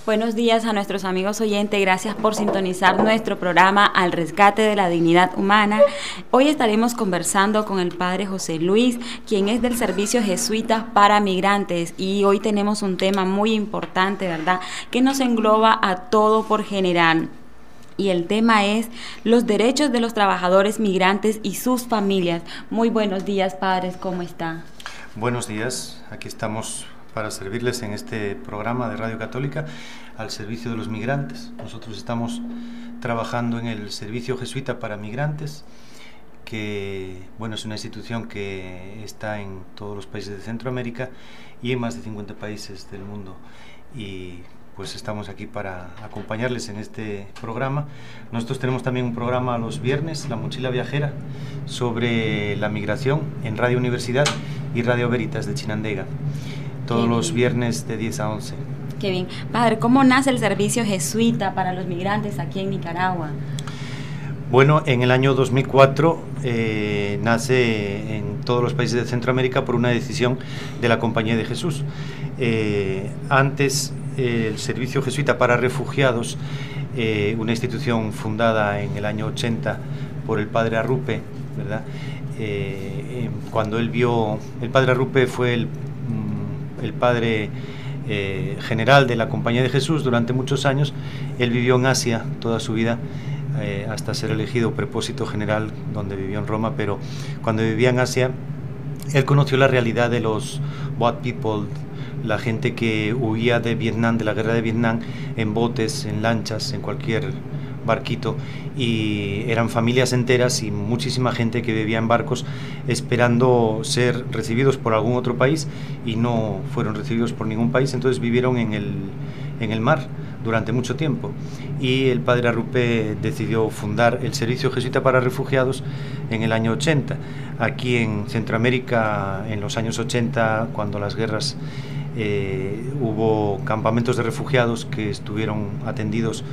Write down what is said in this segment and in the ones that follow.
Buenos días a nuestros amigos oyentes, gracias por sintonizar nuestro programa Al Rescate de la Dignidad Humana. Hoy estaremos conversando con el Padre José Luis, quien es del Servicio Jesuita para Migrantes, y hoy tenemos un tema muy importante, ¿verdad?, que nos engloba a todo por general. Y el tema es los derechos de los trabajadores migrantes y sus familias. Muy buenos días, padres, ¿cómo está? Buenos días, aquí estamos para servirles en este programa de Radio Católica al servicio de los migrantes. Nosotros estamos trabajando en el Servicio Jesuita para Migrantes, que es una institución que está en todos los países de Centroamérica y en más de 50 países del mundo. Y pues estamos aquí para acompañarles en este programa. Nosotros tenemos también un programa los viernes, La Mochila Viajera, sobre la migración en Radio Universidad y Radio Veritas de Chinandega, todos los viernes de 10 a 11. Qué bien. Padre, ¿cómo nace el Servicio Jesuita para los Migrantes aquí en Nicaragua? Bueno, en el año 2004 nace en todos los países de Centroamérica por una decisión de la Compañía de Jesús. Antes, el Servicio Jesuita para Refugiados, una institución fundada en el año 80 por el Padre Arrupe, ¿verdad? Cuando él vio, el Padre Arrupe fue el padre general de la Compañía de Jesús durante muchos años. Él vivió en Asia toda su vida, hasta ser elegido prepósito general, donde vivió en Roma, pero cuando vivía en Asia, él conoció la realidad de los boat people, la gente que huía de Vietnam, de la guerra de Vietnam, en botes, en lanchas, en cualquier barquito, y eran familias enteras y muchísima gente que vivía en barcos esperando ser recibidos por algún otro país y no fueron recibidos por ningún país. Entonces vivieron en el mar durante mucho tiempo, y el Padre Arrupe decidió fundar el Servicio Jesuita para Refugiados en el año 80. Aquí en Centroamérica, en los años 80, cuando las guerras, hubo campamentos de refugiados que estuvieron atendidos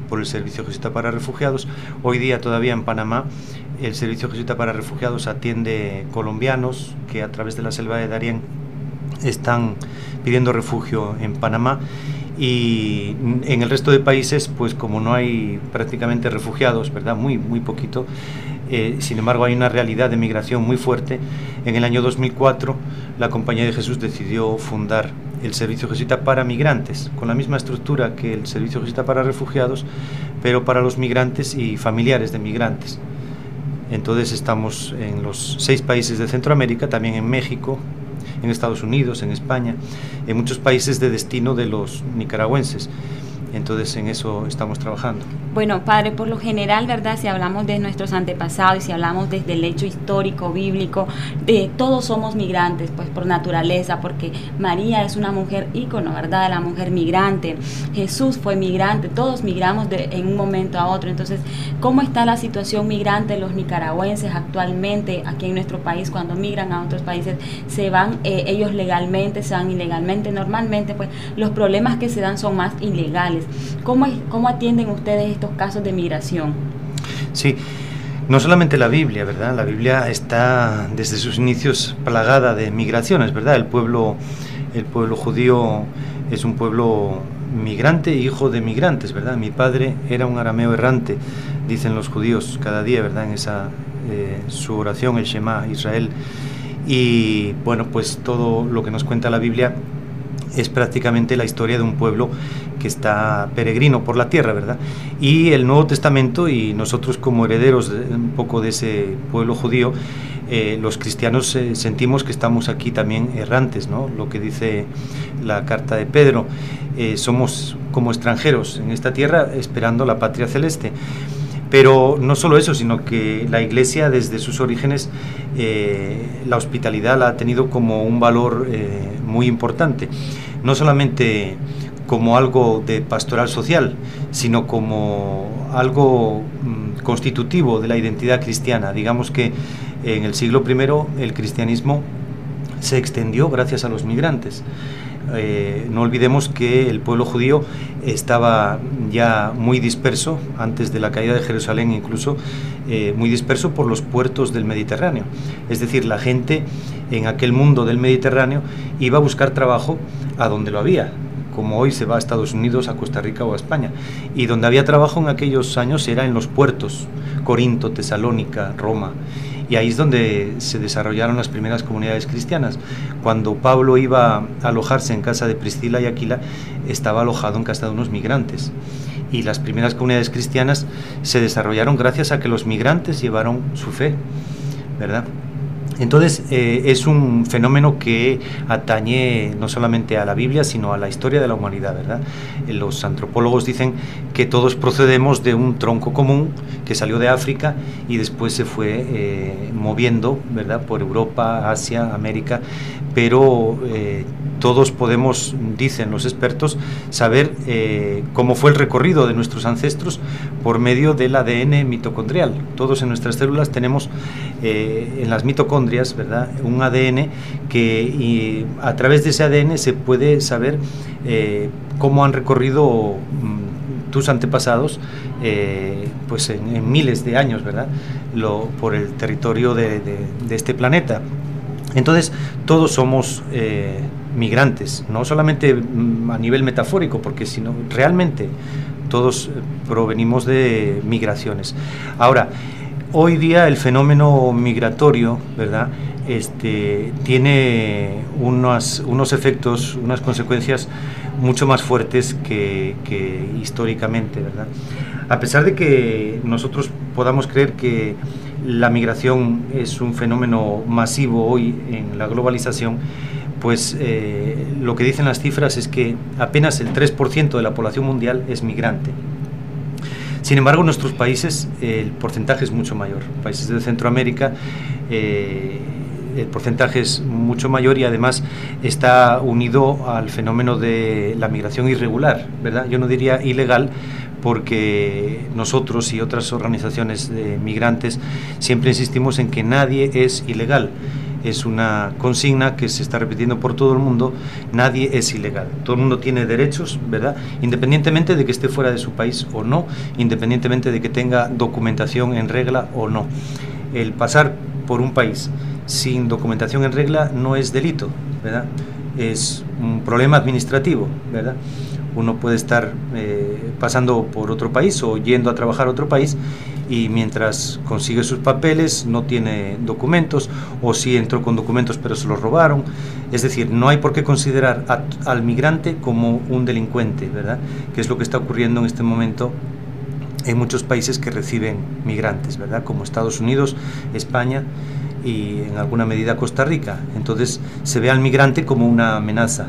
por el Servicio Jesuita para Refugiados. Hoy día todavía en Panamá el Servicio Jesuita para Refugiados atiende colombianos que a través de la selva de Darién están pidiendo refugio en Panamá, y en el resto de países, pues como no hay prácticamente refugiados, ¿verdad?, muy poquito. Sin embargo, hay una realidad de migración muy fuerte. En el año 2004 la Compañía de Jesús decidió fundar el Servicio Jesuita para Migrantes, con la misma estructura que el Servicio Jesuita para Refugiados, pero para los migrantes y familiares de migrantes. Entonces estamos en los 6 países de Centroamérica, también en México, en Estados Unidos, en España, en muchos países de destino de los nicaragüenses. Entonces en eso estamos trabajando. Bueno, padre, por lo general, ¿verdad?, si hablamos de nuestros antepasados y si hablamos desde el hecho histórico, bíblico, todos somos migrantes, pues por naturaleza, porque María es una mujer ícono, ¿verdad?, de la mujer migrante. Jesús fue migrante, todos migramos en un momento a otro. Entonces, ¿cómo está la situación migrante de los nicaragüenses actualmente aquí en nuestro país? Cuando migran a otros países, se van ellos legalmente, se van ilegalmente. Normalmente, pues los problemas que se dan son más ilegales. ¿Cómo atienden ustedes estos casos de migración? Sí, no solamente la Biblia, ¿verdad? La Biblia está desde sus inicios plagada de migraciones, ¿verdad? El pueblo judío es un pueblo migrante, hijo de migrantes, ¿verdad? Mi padre era un arameo errante, dicen los judíos cada día, ¿verdad?, en esa su oración, el Shema Israel. Y bueno, pues todo lo que nos cuenta la Biblia es prácticamente la historia de un pueblo que está peregrino por la tierra, ¿verdad? Y el Nuevo Testamento, y nosotros como herederos un poco de ese pueblo judío, los cristianos sentimos que estamos aquí también errantes, ¿no? Lo que dice la carta de Pedro, somos como extranjeros en esta tierra esperando la patria celeste. Pero no solo eso, sino que la Iglesia desde sus orígenes, la hospitalidad la ha tenido como un valor muy importante, no solamente como algo de pastoral social, sino como algo constitutivo de la identidad cristiana. Digamos que en el siglo I el cristianismo se extendió gracias a los migrantes. No olvidemos que el pueblo judío estaba ya muy disperso, antes de la caída de Jerusalén incluso, muy disperso por los puertos del Mediterráneo. Es decir, la gente en aquel mundo del Mediterráneo iba a buscar trabajo a donde lo había, como hoy se va a Estados Unidos, a Costa Rica o a España. Y donde había trabajo en aquellos años era en los puertos, Corinto, Tesalónica, Roma. Y ahí es donde se desarrollaron las primeras comunidades cristianas. Cuando Pablo iba a alojarse en casa de Priscila y Aquila, estaba alojado en casa de unos migrantes. Y las primeras comunidades cristianas se desarrollaron gracias a que los migrantes llevaron su fe, ¿verdad? Entonces es un fenómeno que atañe no solamente a la Biblia, sino a la historia de la humanidad, ¿verdad? Los antropólogos dicen que todos procedemos de un tronco común que salió de África y después se fue moviendo, ¿verdad?, por Europa, Asia, América, pero todos podemos, dicen los expertos, saber cómo fue el recorrido de nuestros ancestros por medio del ADN mitocondrial. Todos en nuestras células tenemos en las mitocondrias, ¿verdad?, un ADN que a través de ese ADN se puede saber cómo han recorrido tus antepasados pues en miles de años, ¿verdad?, por el territorio de este planeta. Entonces todos somos migrantes, no solamente a nivel metafórico, porque sino realmente todos provenimos de migraciones. Ahora, hoy día el fenómeno migratorio, ¿verdad?, tiene unos efectos, unas consecuencias mucho más fuertes que históricamente, ¿verdad? A pesar de que nosotros podamos creer que la migración es un fenómeno masivo hoy en la globalización, pues lo que dicen las cifras es que apenas el 3% de la población mundial es migrante. Sin embargo, en nuestros países el porcentaje es mucho mayor. Países de Centroamérica el porcentaje es mucho mayor y además está unido al fenómeno de la migración irregular, ¿verdad? Yo no diría ilegal, porque nosotros y otras organizaciones de migrantes siempre insistimos en que nadie es ilegal. Es una consigna que se está repitiendo por todo el mundo: nadie es ilegal, todo el mundo tiene derechos, ¿verdad?, independientemente de que esté fuera de su país o no, independientemente de que tenga documentación en regla o no. El pasar por un país sin documentación en regla no es delito, ¿verdad?, es un problema administrativo, ¿verdad? Uno puede estar pasando por otro país o yendo a trabajar a otro país y mientras consigue sus papeles no tiene documentos, o sí entró con documentos pero se los robaron. Es decir, no hay por qué considerar al migrante como un delincuente, ¿verdad?, que es lo que está ocurriendo en este momento en muchos países que reciben migrantes, ¿verdad?, como Estados Unidos, España y en alguna medida Costa Rica. Entonces se ve al migrante como una amenaza.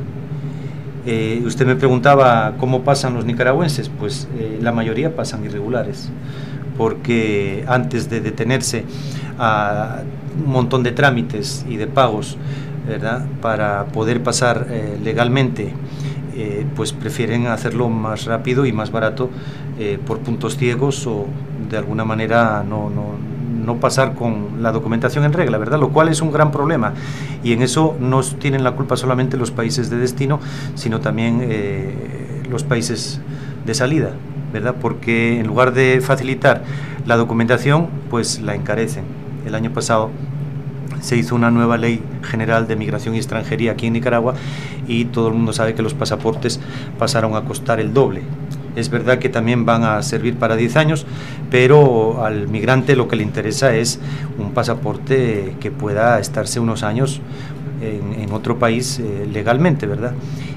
Usted me preguntaba cómo pasan los nicaragüenses. Pues la mayoría pasan irregulares, porque antes de detenerse a un montón de trámites y de pagos, ¿verdad?, para poder pasar legalmente, pues prefieren hacerlo más rápido y más barato por puntos ciegos, o de alguna manera no pasar con la documentación en regla, ¿verdad?, lo cual es un gran problema, y en eso no tienen la culpa solamente los países de destino, sino también los países de salida, ¿verdad?, porque en lugar de facilitar la documentación, pues la encarecen. El año pasado se hizo una nueva ley general de migración y extranjería aquí en Nicaragua, y todo el mundo sabe que los pasaportes pasaron a costar el doble. Es verdad que también van a servir para 10 años, pero al migrante lo que le interesa es un pasaporte que pueda estarse unos años en otro país legalmente, ¿verdad?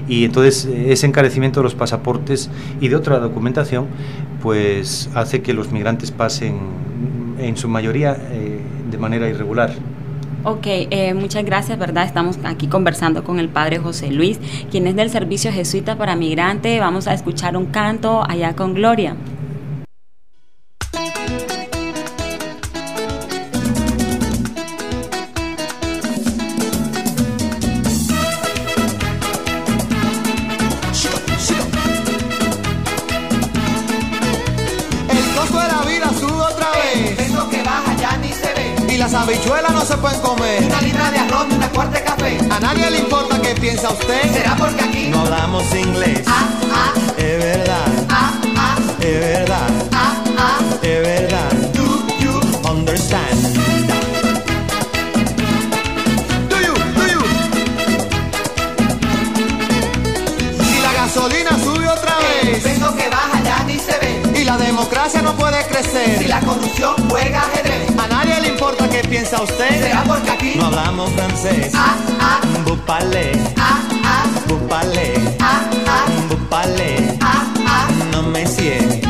Y entonces ese encarecimiento de los pasaportes y de otra documentación pues hace que los migrantes pasen en su mayoría de manera irregular. Ok, muchas gracias, ¿verdad? Estamos aquí conversando con el padre José Luis, quien es del Servicio Jesuita para Migrantes. Vamos a escuchar un canto, Allá con Gloria. Las habichuelas no se pueden comer. Una libra de arroz y una cuarta de café. A nadie le importa qué piensa usted. ¿Será porque aquí no hablamos inglés? Es verdad. Es verdad. Es verdad. Do you understand? Do you? Si la gasolina democracia no puede crecer, si la corrupción juega ajedrez, a nadie le importa qué piensa usted. será porque aquí No hablamos francés. Vous parlez, vous parlez, vous parlez, no monsieur.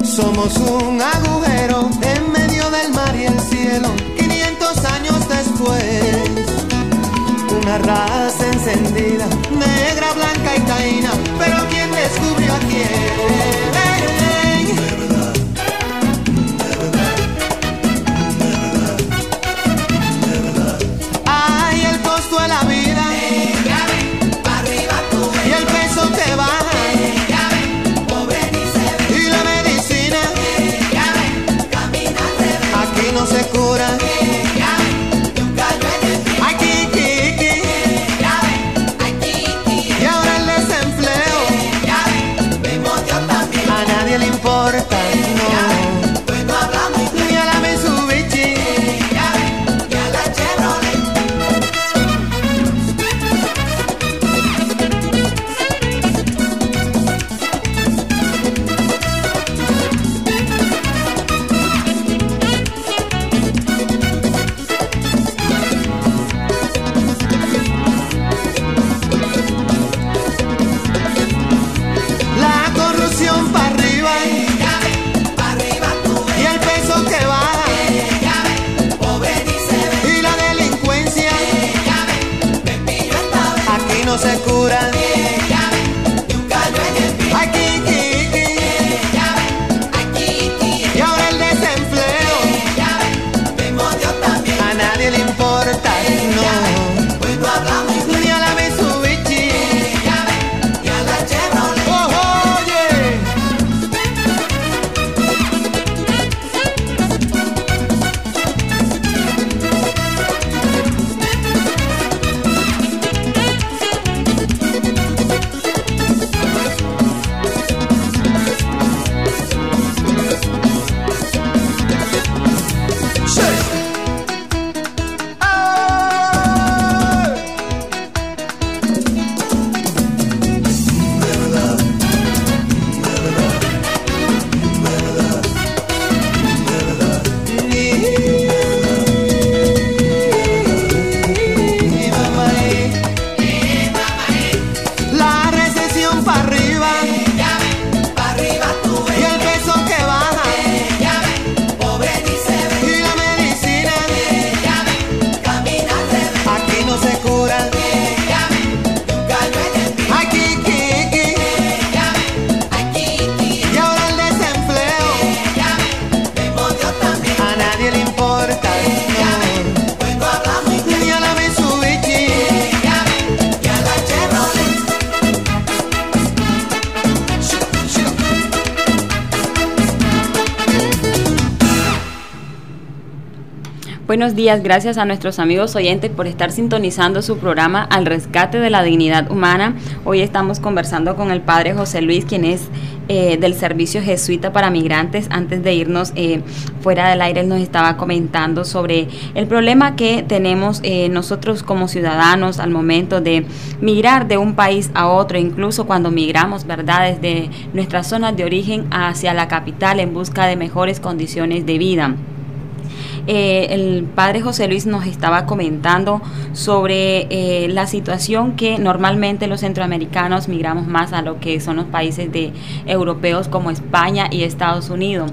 Somos un agujero en medio del mar y el cielo. 500 años después, una raza encendida, negra, blanca y taína. Pero ¿quién descubrió a quién? Ay, el costo de la vida pa' arriba tú y el peso que baja pobre ni se ve, y la medicina camina al revés, aquí no se cura. de un gallo en el pie, Aquí, aquí, y ahora el desempleo mismo Dios también, a nadie le importa, no, pues no hablamos ni a la Mitsubishi. y a la Chevrolet. La corrupción para arriba Pa' arriba tú y el peso que baja pobre ni se ve, y la delincuencia Pepillo esta vez, aquí no se cura. de un gallo en el pie, Aquí, aquí, y ahora el desempleo mismo Dios también, a nadie le importa, no, pues no hablamos ni a la Mitsubishi. y a la Chevrolet. Oh, oye. La recesión para arriba Pa' arriba tú y el peso que baja pobre ni se ve, y la medicina camina al revés, aquí no se cura. de un gallo en el pie, Aquí, aquí, y ahora el desempleo mismo Dios también, a nadie le importa, no, pues no hablamos ni a la Mitsubishi. y a la Chevrolet. Buenos días, gracias a nuestros amigos oyentes por estar sintonizando su programa Al Rescate de la Dignidad Humana. Hoy estamos conversando con el padre José Luis, quien es del Servicio Jesuita para Migrantes. Antes de irnos fuera del aire, él nos estaba comentando sobre el problema que tenemos nosotros como ciudadanos al momento de migrar de un país a otro, incluso cuando migramos, ¿verdad?, desde nuestras zonas de origen hacia la capital en busca de mejores condiciones de vida. El padre José Luis nos estaba comentando sobre la situación que normalmente los centroamericanos migramos más a lo que son los países europeos como España y Estados Unidos.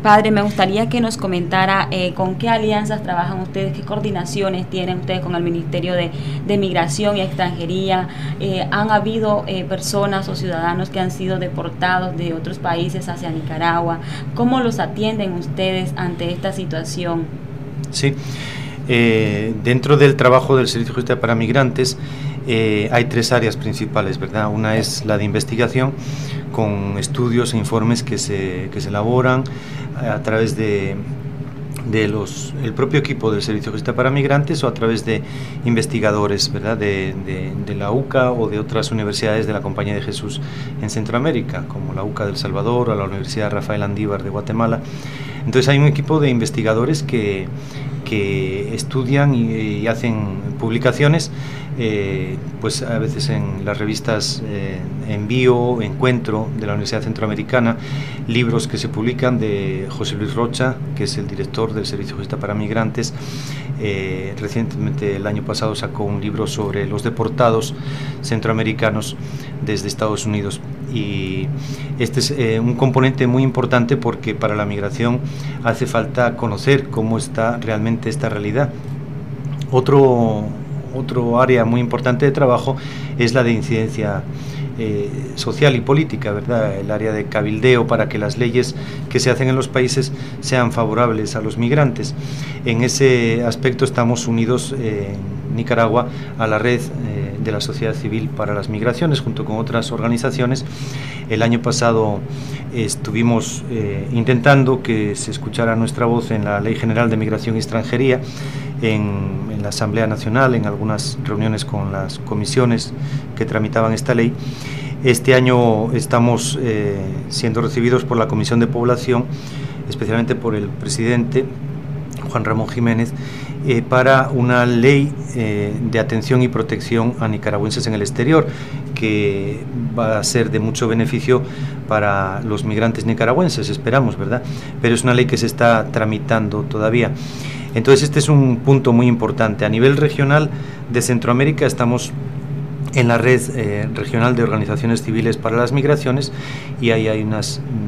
Padre, me gustaría que nos comentara con qué alianzas trabajan ustedes, qué coordinaciones tienen ustedes con el Ministerio de Migración y Extranjería. ¿Han habido personas o ciudadanos que han sido deportados de otros países hacia Nicaragua? ¿Cómo los atienden ustedes ante esta situación? Sí, dentro del trabajo del Servicio Jesuita para Migrantes hay tres áreas principales, ¿verdad? Una es la de investigación, con estudios e informes que se elaboran a través de el propio equipo del Servicio Jesuita para Migrantes o a través de investigadores, ¿verdad?, de la UCA o de otras universidades de la Compañía de Jesús en Centroamérica, como la UCA del Salvador o la Universidad Rafael Andívar de Guatemala. Entonces hay un equipo de investigadores que estudian y hacen publicaciones, pues a veces en las revistas Envío, Encuentro de la Universidad Centroamericana, libros que se publican de José Luis Rocha, que es el director del Servicio Jesuita para Migrantes. Recientemente, el año pasado, sacó un libro sobre los deportados centroamericanos desde Estados Unidos, y este es un componente muy importante porque para la migración hace falta conocer cómo está realmente esta realidad. Otro área muy importante de trabajo es la de incidencia social y política, ¿verdad? El área de cabildeo para que las leyes que se hacen en los países sean favorables a los migrantes. En ese aspecto estamos unidos en Nicaragua a la red de la sociedad civil para las migraciones, junto con otras organizaciones. El año pasado estuvimos intentando que se escuchara nuestra voz en la Ley General de Migración y Extranjería, en la Asamblea Nacional, en algunas reuniones con las comisiones que tramitaban esta ley. Este año estamos siendo recibidos por la Comisión de Población, especialmente por el presidente Juan Ramón Jiménez, para una ley de atención y protección a nicaragüenses en el exterior, que va a ser de mucho beneficio para los migrantes nicaragüenses, esperamos, ¿verdad? Pero es una ley que se está tramitando todavía. Entonces este es un punto muy importante. A nivel regional de Centroamérica estamos en la red regional de organizaciones civiles para las migraciones, y ahí hay una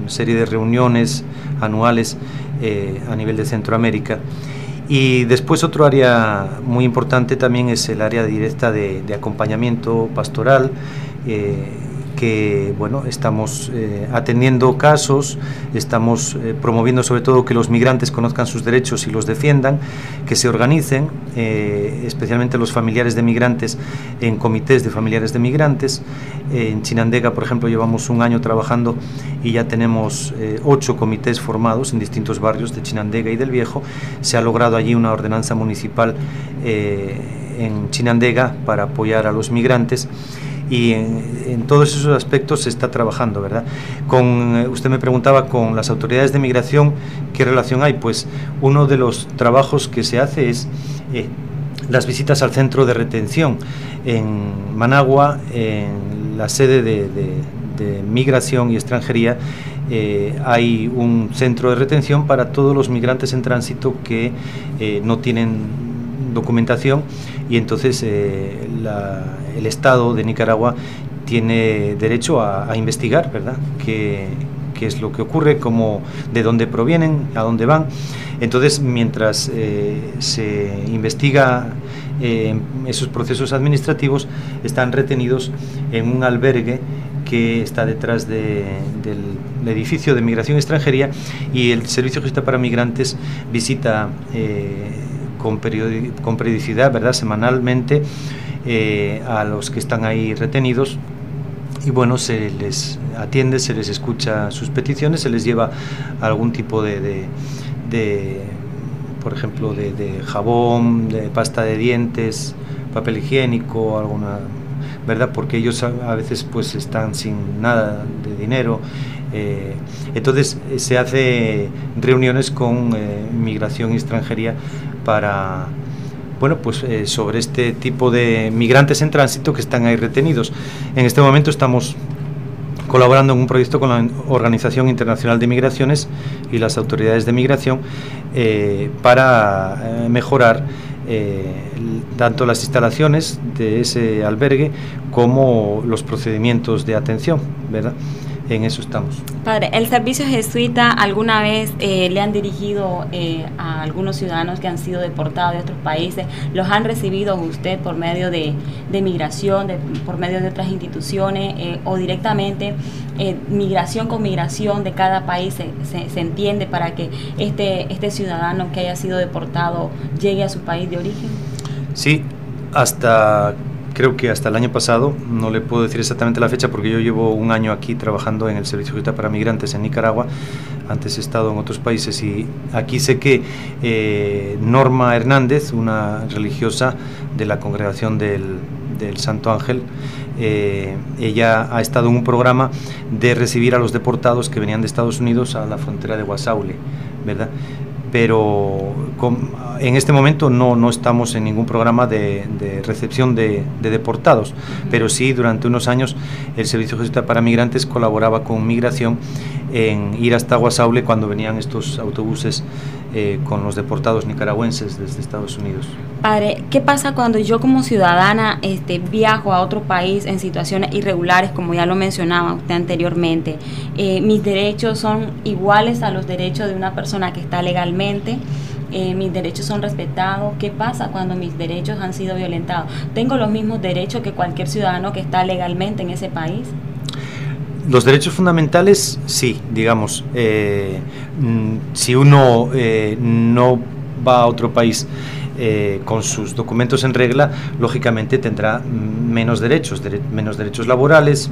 serie de reuniones anuales a nivel de Centroamérica. Y después otro área muy importante también es el área directa de acompañamiento pastoral, que bueno, estamos atendiendo casos, estamos promoviendo sobre todo que los migrantes conozcan sus derechos y los defiendan, que se organicen, especialmente los familiares de migrantes, en comités de familiares de migrantes. En Chinandega, por ejemplo, llevamos un año trabajando y ya tenemos 8 comités formados en distintos barrios de Chinandega y del Viejo. Se ha logrado allí una ordenanza municipal en Chinandega para apoyar a los migrantes. Y en todos esos aspectos se está trabajando, ¿verdad? Usted me preguntaba, con las autoridades de migración, ¿qué relación hay? Pues uno de los trabajos que se hace es las visitas al centro de retención. En Managua, en la sede de migración y extranjería, hay un centro de retención para todos los migrantes en tránsito que no tienen documentación, y entonces el Estado de Nicaragua tiene derecho a investigar, ¿verdad?, qué es lo que ocurre, de dónde provienen, a dónde van. Entonces, mientras se investiga esos procesos administrativos, están retenidos en un albergue que está detrás del edificio de Migración y Extranjería, y el Servicio Jesuita para Migrantes visita con periodicidad, ¿verdad?, semanalmente, a los que están ahí retenidos, y bueno, se les atiende, se les escucha sus peticiones, se les lleva algún tipo de por ejemplo, de jabón, de pasta de dientes, papel higiénico, alguna, ¿verdad?, porque ellos a veces pues están sin nada de dinero. Entonces se hace reuniones con Migración y Extranjería para, bueno, pues sobre este tipo de migrantes en tránsito que están ahí retenidos. En este momento estamos colaborando en un proyecto con la Organización Internacional de Migraciones y las autoridades de migración para mejorar tanto las instalaciones de ese albergue como los procedimientos de atención, ¿verdad? En eso estamos. Padre, ¿el servicio jesuita alguna vez le han dirigido a algunos ciudadanos que han sido deportados de otros países? ¿Los han recibido usted por medio de migración, por medio de otras instituciones, o directamente migración con migración de cada país se entiende para que este ciudadano que haya sido deportado llegue a su país de origen? Sí, creo que hasta el año pasado, no le puedo decir exactamente la fecha porque yo llevo un año aquí trabajando en el Servicio Jesuita para Migrantes en Nicaragua. Antes he estado en otros países, y aquí sé que Norma Hernández, una religiosa de la congregación del Santo Ángel, ella ha estado en un programa de recibir a los deportados que venían de Estados Unidos a la frontera de Guasaule, ¿verdad? pero en este momento no estamos en ningún programa de recepción de deportados, pero sí durante unos años el Servicio Jesuita para Migrantes colaboraba con Migración en ir hasta Guasaule cuando venían estos autobuses con los deportados nicaragüenses desde Estados Unidos. Padre, ¿qué pasa cuando yo como ciudadana viajo a otro país en situaciones irregulares, como ya lo mencionaba usted anteriormente? ¿Mis derechos son iguales a los derechos de una persona que está legalmente? ¿Mis derechos son respetados? ¿Qué pasa cuando mis derechos han sido violentados? ¿Tengo los mismos derechos que cualquier ciudadano que está legalmente en ese país? Los derechos fundamentales, sí, digamos, si uno no va a otro país con sus documentos en regla, lógicamente tendrá menos derechos laborales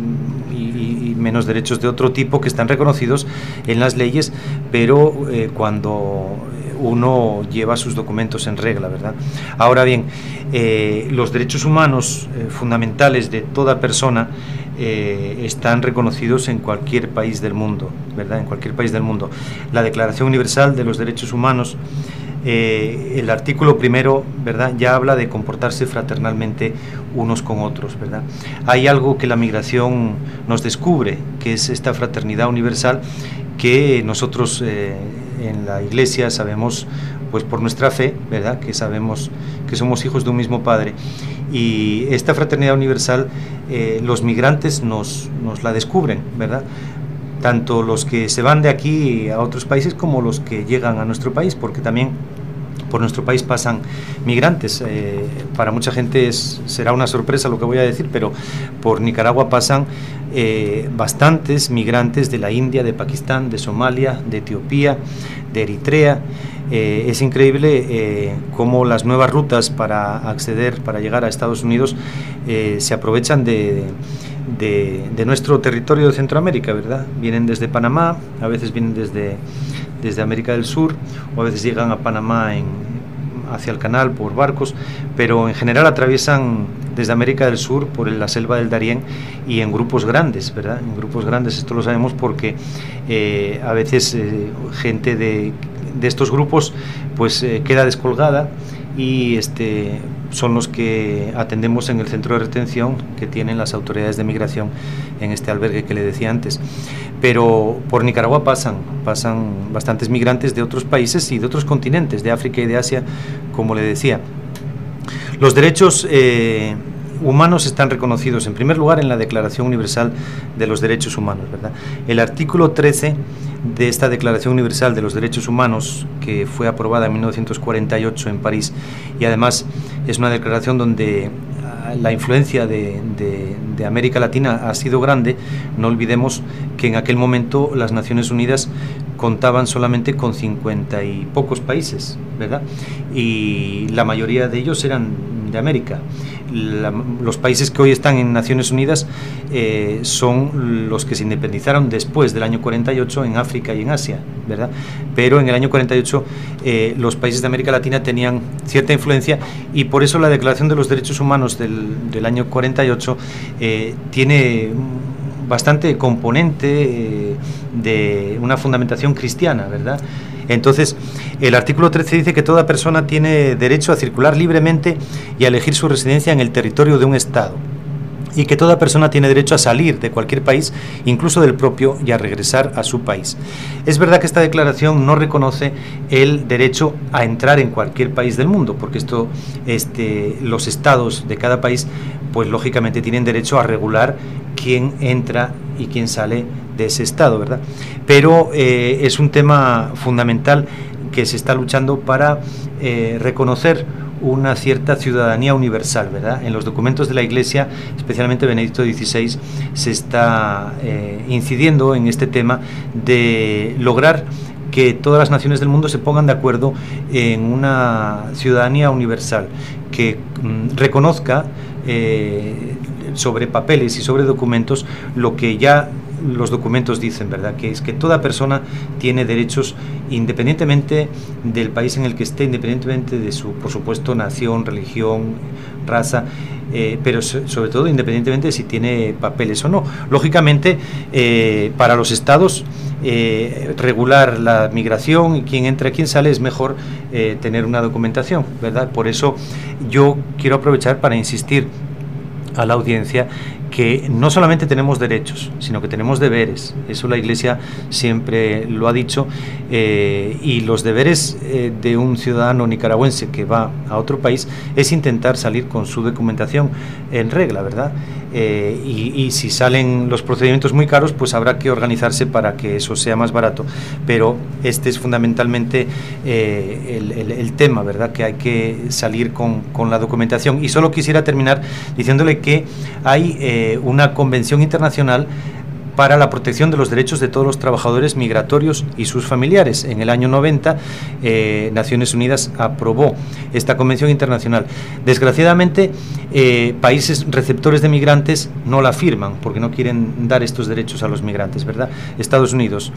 y menos derechos de otro tipo que están reconocidos en las leyes, pero cuando uno lleva sus documentos en regla, ¿verdad? Ahora bien, los derechos humanos fundamentales de toda persona están reconocidos en cualquier país del mundo, ¿verdad? En cualquier país del mundo. La Declaración Universal de los Derechos Humanos, el artículo primero, ¿verdad?, ya habla de comportarse fraternalmente unos con otros, ¿verdad? Hay algo que la migración nos descubre, que es esta fraternidad universal que nosotros en la Iglesia sabemos, pues por nuestra fe, ¿verdad?, que sabemos que somos hijos de un mismo Padre, y esta fraternidad universal los migrantes nos la descubren, ¿verdad?, tanto los que se van de aquí a otros países como los que llegan a nuestro país, porque también por nuestro país pasan migrantes. Para mucha gente será una sorpresa lo que voy a decir, pero por Nicaragua pasan bastantes migrantes de la India, de Pakistán, de Somalia, de Etiopía, de Eritrea. Es increíble cómo las nuevas rutas para llegar a Estados Unidos se aprovechan de nuestro territorio de Centroamérica, ¿verdad? Vienen desde Panamá, a veces vienen desde América del Sur, o a veces llegan a Panamá hacia el canal por barcos, pero en general atraviesan desde América del Sur por la selva del Darién y en grupos grandes, ¿verdad? En grupos grandes, esto lo sabemos porque a veces gente de estos grupos pues queda descolgada y son los que atendemos en el centro de retención que tienen las autoridades de migración en este albergue que le decía antes. Pero por Nicaragua pasan bastantes migrantes de otros países y de otros continentes, de África y de Asia, como le decía. Los derechos humanos están reconocidos en primer lugar en la Declaración Universal de los Derechos Humanos, ¿verdad? El artículo 13 de esta Declaración Universal de los Derechos Humanos, que fue aprobada en 1948 en París, y además es una declaración donde la influencia de América Latina ha sido grande. No olvidemos que en aquel momento las Naciones Unidas contaban solamente con 50 y pocos países, ¿verdad? Y la mayoría de ellos eran de América. Los países que hoy están en Naciones Unidas son los que se independizaron después del año 48 en África y en Asia, ¿verdad? Pero en el año 48 los países de América Latina tenían cierta influencia, y por eso la Declaración de los Derechos Humanos del año 48 tiene bastante componente de una fundamentación cristiana, ¿verdad? Entonces, el artículo 13 dice que toda persona tiene derecho a circular libremente y a elegir su residencia en el territorio de un Estado, y que toda persona tiene derecho a salir de cualquier país, incluso del propio, y a regresar a su país. Es verdad que esta declaración no reconoce el derecho a entrar en cualquier país del mundo, porque los estados de cada país, pues lógicamente tienen derecho a regular quién entra y quién sale de ese estado, ¿verdad? Pero es un tema fundamental que se está luchando para reconocer una cierta ciudadanía universal, ¿verdad? En los documentos de la Iglesia, especialmente Benedicto XVI, se está incidiendo en este tema de lograr que todas las naciones del mundo se pongan de acuerdo en una ciudadanía universal que reconozca sobre papeles y sobre documentos lo que ya los documentos dicen, ¿verdad? Que es que toda persona tiene derechos independientemente del país en el que esté, independientemente de su, por supuesto, nación, religión, raza. pero sobre todo independientemente de si tiene papeles o no. Lógicamente, para los estados, regular la migración y quién entra, quién sale, es mejor tener una documentación, ¿verdad? Por eso yo quiero aprovechar para insistir a la audiencia que no solamente tenemos derechos, sino que tenemos deberes. Eso la Iglesia siempre lo ha dicho, y los deberes de un ciudadano nicaragüense que va a otro país es intentar salir con su documentación en regla, ¿verdad? Y si salen los procedimientos muy caros, pues habrá que organizarse para que eso sea más barato, pero este es fundamentalmente el tema, ¿verdad? Que hay que salir con la documentación. Y solo quisiera terminar diciéndole que hay una convención internacional para la protección de los derechos de todos los trabajadores migratorios y sus familiares. En el año 90, Naciones Unidas aprobó esta convención internacional. Desgraciadamente, países receptores de migrantes no la firman porque no quieren dar estos derechos a los migrantes, ¿verdad? Estados Unidos,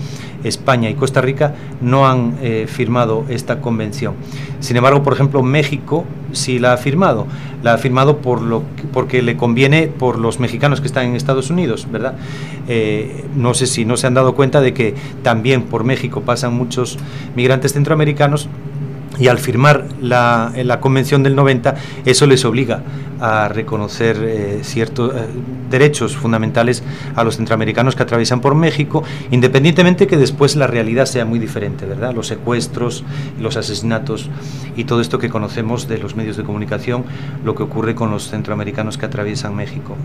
España y Costa Rica no han firmado esta convención. Sin embargo, por ejemplo, México sí la ha firmado. La ha firmado porque le conviene por los mexicanos que están en Estados Unidos, ¿verdad? No sé si no se han dado cuenta de que también por México pasan muchos migrantes centroamericanos, y al firmar la Convención del 90, eso les obliga a reconocer ciertos derechos fundamentales a los centroamericanos que atraviesan por México, independientemente que después la realidad sea muy diferente, ¿verdad? Los secuestros, los asesinatos y todo esto que conocemos de los medios de comunicación, lo que ocurre con los centroamericanos que atraviesan México.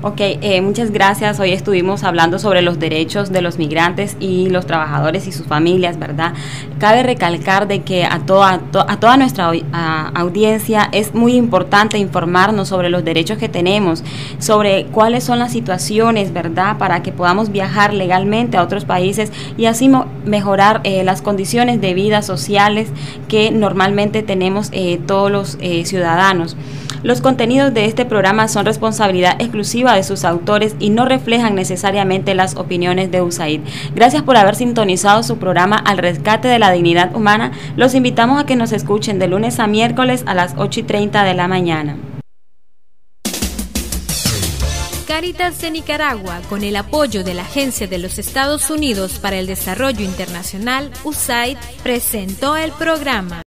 Ok, muchas gracias. Hoy estuvimos hablando sobre los derechos de los migrantes y los trabajadores y sus familias, ¿verdad? Cabe recalcar de que a toda nuestra audiencia es muy importante informarnos sobre los derechos que tenemos, sobre cuáles son las situaciones, ¿verdad?, para que podamos viajar legalmente a otros países y así mejorar las condiciones de vida sociales que normalmente tenemos todos los ciudadanos. Los contenidos de este programa son responsabilidad exclusiva de sus autores y no reflejan necesariamente las opiniones de USAID. Gracias por haber sintonizado su programa Al Rescate de la Dignidad Humana. Los invitamos a que nos escuchen de lunes a miércoles a las 8:30 de la mañana. Cáritas de Nicaragua, con el apoyo de la Agencia de los Estados Unidos para el Desarrollo Internacional, USAID, presentó el programa.